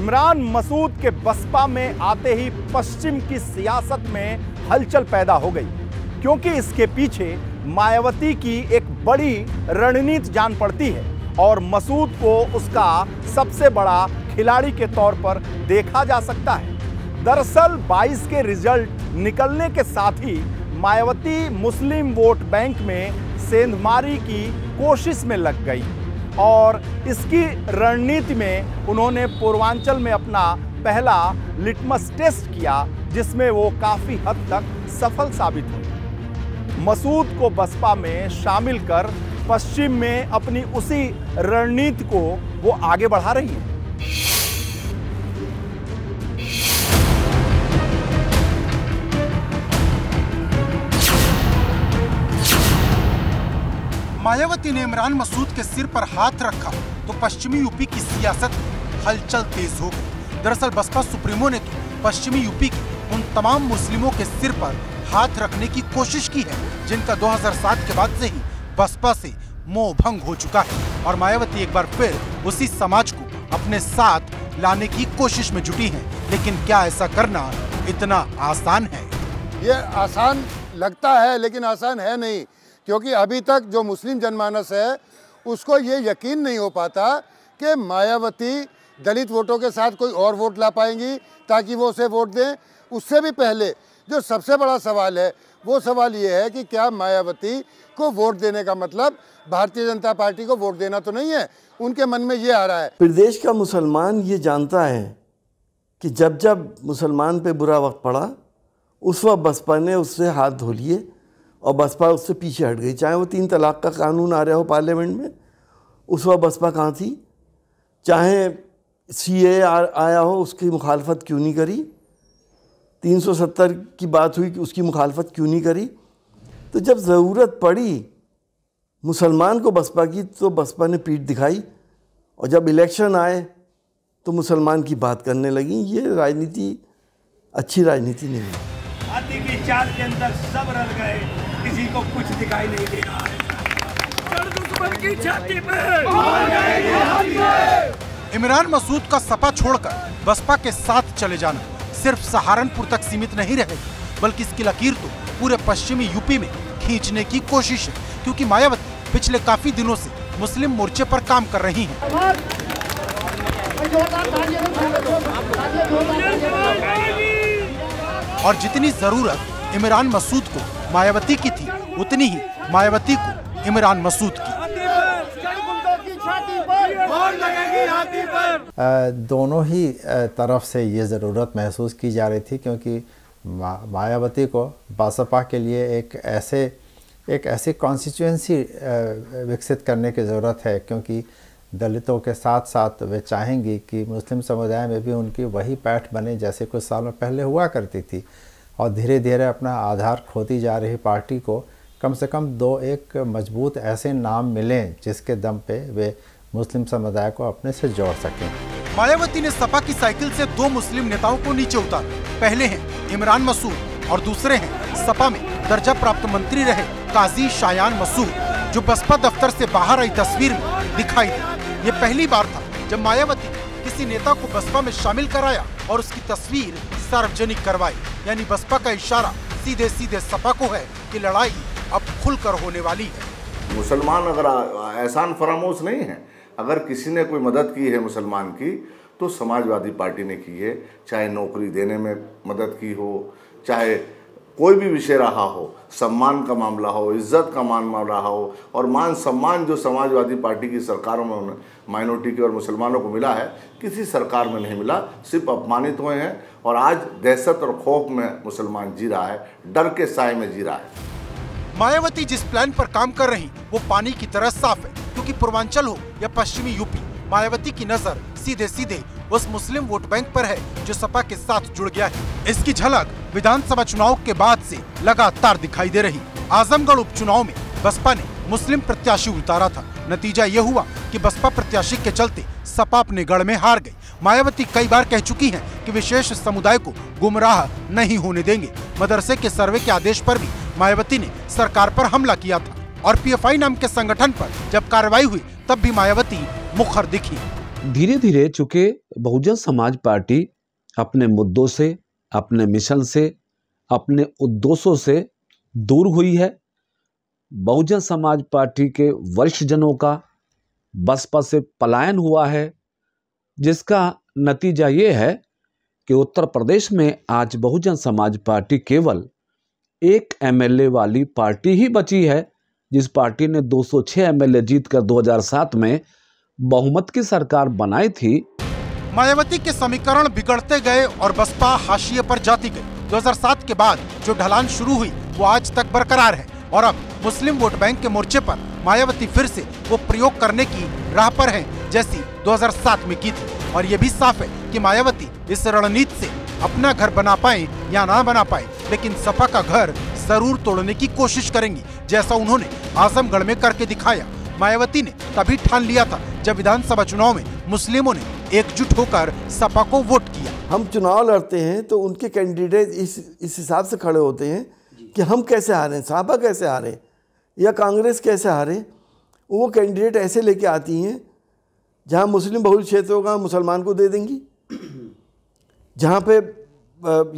इमरान मसूद के बसपा में आते ही पश्चिम की सियासत में हलचल पैदा हो गई, क्योंकि इसके पीछे मायावती की एक बड़ी रणनीति जान पड़ती है और मसूद को उसका सबसे बड़ा खिलाड़ी के तौर पर देखा जा सकता है। दरअसल 22 के रिजल्ट निकलने के साथ ही मायावती मुस्लिम वोट बैंक में सेंधमारी की कोशिश में लग गई और इसकी रणनीति में उन्होंने पूर्वांचल में अपना पहला लिटमस टेस्ट किया, जिसमें वो काफी हद तक सफल साबित हुए। मसूद को बसपा में शामिल कर पश्चिम में अपनी उसी रणनीति को वो आगे बढ़ा रही है। मायावती ने इमरान मसूद के सिर पर हाथ रखा तो पश्चिमी यूपी की सियासत में हलचल तेज हो गई। दरअसल बसपा सुप्रीमो ने तो पश्चिमी यूपी के उन तमाम मुस्लिमों के सिर पर हाथ रखने की कोशिश की है जिनका 2007 के बाद से ही बसपा से मोह भंग हो चुका है और मायावती एक बार फिर उसी समाज को अपने साथ लाने की कोशिश में जुटी है। लेकिन क्या ऐसा करना इतना आसान है? ये आसान लगता है लेकिन आसान है नहीं, क्योंकि अभी तक जो मुस्लिम जनमानस है उसको ये यकीन नहीं हो पाता कि मायावती दलित वोटों के साथ कोई और वोट ला पाएंगी ताकि वो उसे वोट दें। उससे भी पहले जो सबसे बड़ा सवाल है वो सवाल ये है कि क्या मायावती को वोट देने का मतलब भारतीय जनता पार्टी को वोट देना तो नहीं है। उनके मन में ये आ रहा है। प्रदेश का मुसलमान ये जानता है कि जब जब मुसलमान पे बुरा वक्त पड़ा उस वक्त बसपा ने उससे हाथ धो लिए और बसपा उससे पीछे हट गई। चाहे वो 3 तलाक का कानून आ रहा हो पार्लियामेंट में, उस वक्त बसपा कहाँ थी? चाहे CAA आया हो, उसकी मुखालफत क्यों नहीं करी? 370 की बात हुई कि उसकी मुखालफत क्यों नहीं करी? तो जब ज़रूरत पड़ी मुसलमान को बसपा की तो बसपा ने पीठ दिखाई और जब इलेक्शन आए तो मुसलमान की बात करने लगी। ये राजनीति अच्छी राजनीति नहीं है। हाथी की चाल के अंदर सब रल गए, किसी को कुछ दिखाई नहीं दे रहा है। दुश्मन की छाती पे इमरान मसूद का सपा छोड़कर बसपा के साथ चले जाना सिर्फ सहारनपुर तक सीमित नहीं रहेगा, बल्कि इसकी लकीर तो पूरे पश्चिमी यूपी में खींचने की कोशिश है, क्योंकि मायावती पिछले काफी दिनों से मुस्लिम मोर्चे पर काम कर रही हैं। और जितनी जरूरत इमरान मसूद को मायावती की थी, उतनी ही मायावती को इमरान मसूद की। दोनों ही तरफ से ये ज़रूरत महसूस की जा रही थी, क्योंकि मायावती को बसपा के लिए एक ऐसी कॉन्स्टिट्यूएंसी विकसित करने की ज़रूरत है, क्योंकि दलितों के साथ साथ वे चाहेंगी कि मुस्लिम समुदाय में भी उनकी वही पैठ बने जैसे कुछ सालों पहले हुआ करती थी। और धीरे धीरे अपना आधार खोती जा रही पार्टी को कम से कम 2-1 मजबूत ऐसे नाम मिलें जिसके दम पे वे मुस्लिम समुदाय को अपने से जोड़ सकें। मायावती ने सपा की साइकिल से 2 मुस्लिम नेताओं को नीचे उतारा। पहले हैं इमरान मसूद और दूसरे हैं सपा में दर्जा प्राप्त मंत्री रहे काजी शायान मसूद, जो बसपा दफ्तर से बाहर आई तस्वीर में दिखाई दी। ये पहली बार था जब मायावती किसी नेता को बसपा में शामिल कराया और उसकी तस्वीर सार्वजनिक करवाई। यानी बसपा का इशारा सीधे सीधे सपा को है कि लड़ाई अब खुलकर होने वाली है। मुसलमान अगर एहसान फरामोश नहीं है, अगर किसी ने कोई मदद की है मुसलमान की तो समाजवादी पार्टी ने की है, चाहे नौकरी देने में मदद की हो, चाहे कोई भी विषय रहा हो, सम्मान का मामला हो, इज्जत का मामला रहा हो। और मान सम्मान जो समाजवादी पार्टी की सरकारों में माइनॉरिटी के और मुसलमानों को मिला है, किसी सरकार में नहीं मिला, सिर्फ अपमानित हुए हैं। और आज दहशत और खौफ में मुसलमान जी रहा है, डर के साए में जी रहा है। मायावती जिस प्लान पर काम कर रही वो पानी की तरह साफ है, क्योंकि पूर्वांचल हो या पश्चिमी यूपी, मायावती की नजर सीधे सीधे उस मुस्लिम वोट बैंक पर है जो सपा के साथ जुड़ गया है। इसकी झलक विधानसभा चुनाव के बाद से लगातार दिखाई दे रही। आजमगढ़ उपचुनाव में बसपा ने मुस्लिम प्रत्याशी उतारा था। नतीजा ये हुआ कि बसपा प्रत्याशी के चलते सपा अपने गढ़ में हार गई। मायावती कई बार कह चुकी हैं कि विशेष समुदाय को गुमराह नहीं होने देंगे। मदरसे के सर्वे के आदेश पर भी मायावती ने सरकार पर हमला किया था और PFI नाम के संगठन पर जब कार्रवाई हुई तब भी मायावती मुखर दिखी। धीरे धीरे चूंकि बहुजन समाज पार्टी अपने मुद्दों से, अपने मिशन से, अपने उद्देश्यों से दूर हुई है, बहुजन समाज पार्टी के वरिष्ठ जनों का बसपा से पलायन हुआ है, जिसका नतीजा ये है कि उत्तर प्रदेश में आज बहुजन समाज पार्टी केवल एक एमएलए वाली पार्टी ही बची है, जिस पार्टी ने 206 एमएलए जीतकर 2007 में बहुमत की सरकार बनाई थी। मायावती के समीकरण बिगड़ते गए और बसपा हाशिए पर जाती गई। 2007 के बाद जो ढलान शुरू हुई वो आज तक बरकरार है और अब मुस्लिम वोट बैंक के मोर्चे पर मायावती फिर से वो प्रयोग करने की राह पर हैं, जैसी 2007 में की थी। और ये भी साफ है कि मायावती इस रणनीति से अपना घर बना पाए या ना बना पाए, लेकिन सपा का घर जरूर तोड़ने की कोशिश करेंगी, जैसा उन्होंने आजमगढ़ में करके दिखाया। मायावती ने तभी ठान लिया था जब विधानसभा चुनाव में मुस्लिमों ने एकजुट होकर सपा को वोट किया। हम चुनाव लड़ते हैं तो उनके कैंडिडेट इस हिसाब से खड़े होते हैं कि हम कैसे हारे, सपा कैसे हारे या कांग्रेस कैसे हारे। वो कैंडिडेट ऐसे लेके आती हैं जहां मुस्लिम बहुल क्षेत्र होगा मुसलमान को दे देंगी, जहां पे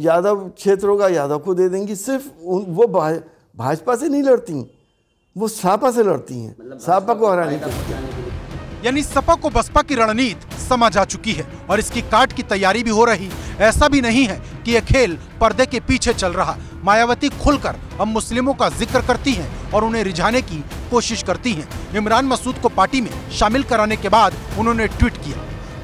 यादव क्षेत्र होगा यादव को दे देंगी। सिर्फ वो भाजपा से नहीं लड़ती, वो सपा से लड़ती हैं, सपा को हराने के लिए। यानी सपा को बसपा की रणनीति समझ आ चुकी है और इसकी काट की तैयारी भी हो रही। ऐसा भी नहीं है कि यह खेल पर्दे के पीछे चल रहा। मायावती खुलकर अब मुस्लिमों का जिक्र करती हैं और उन्हें रिझाने की कोशिश करती हैं। इमरान मसूद को पार्टी में शामिल कराने के बाद उन्होंने ट्वीट किया,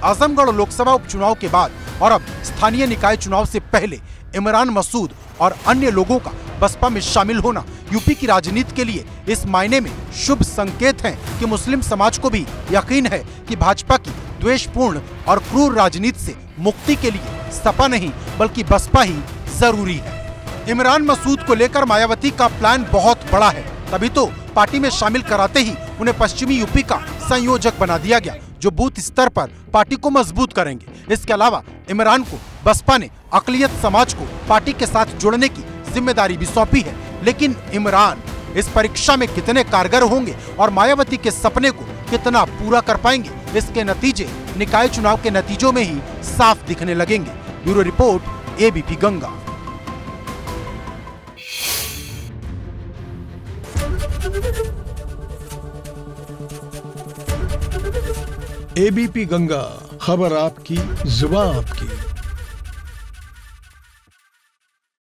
आजमगढ़ लोकसभा उपचुनाव के बाद और अब स्थानीय निकाय चुनाव से पहले इमरान मसूद और अन्य लोगों का बसपा में शामिल होना यूपी की राजनीति के लिए इस मायने में शुभ संकेत है कि मुस्लिम समाज को भी यकीन है कि भाजपा की द्वेषपूर्ण और क्रूर राजनीति से मुक्ति के लिए सपा नहीं बल्कि बसपा ही जरूरी है। इमरान मसूद को लेकर मायावती का प्लान बहुत बड़ा है, तभी तो पार्टी में शामिल कराते ही उन्हें पश्चिमी यूपी का संयोजक बना दिया गया, जो बूथ स्तर पर पार्टी को मजबूत करेंगे। इसके अलावा इमरान को बसपा ने अकलियत समाज को पार्टी के साथ जोड़ने की जिम्मेदारी भी सौंपी है। लेकिन इमरान इस परीक्षा में कितने कारगर होंगे और मायावती के सपने को कितना पूरा कर पाएंगे, इसके नतीजे निकाय चुनाव के नतीजों में ही साफ दिखने लगेंगे। Bureau report, ABP Ganga. ABP Ganga, खबर आपकी, जुबान आपकी।